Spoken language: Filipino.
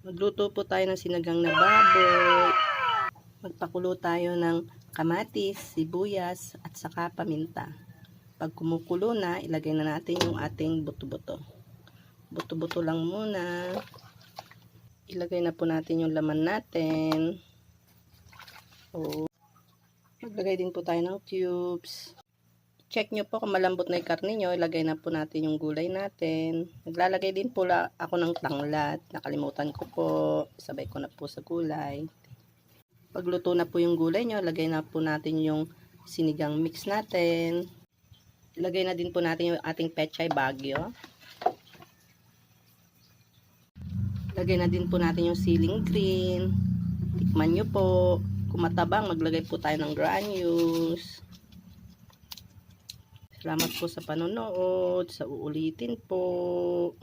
Magluto po tayo ng sinigang na baboy. Magpakulo tayo ng kamatis, sibuyas, at saka paminta. Pag kumukulo na, ilagay na natin yung ating buto-buto. Buto-buto lang muna. Ilagay na po natin yung laman natin. Maglagay din po tayo ng cubes. Check nyo po kung malambot na yung karne nyo. Ilagay na po natin yung gulay natin. Naglalagay din po ako ng tanglat. Nakalimutan ko po. Sabay ko na po sa gulay. Pagluto na po yung gulay nyo, lagay na po natin yung sinigang mix natin. Ilagay na din po natin yung ating pechay bagyo. Lagay na din po natin yung siling green. Tikman nyo po. Kung matabang, maglagay po tayo ng granules. Salamat po sa panonood. Sa uulitin po.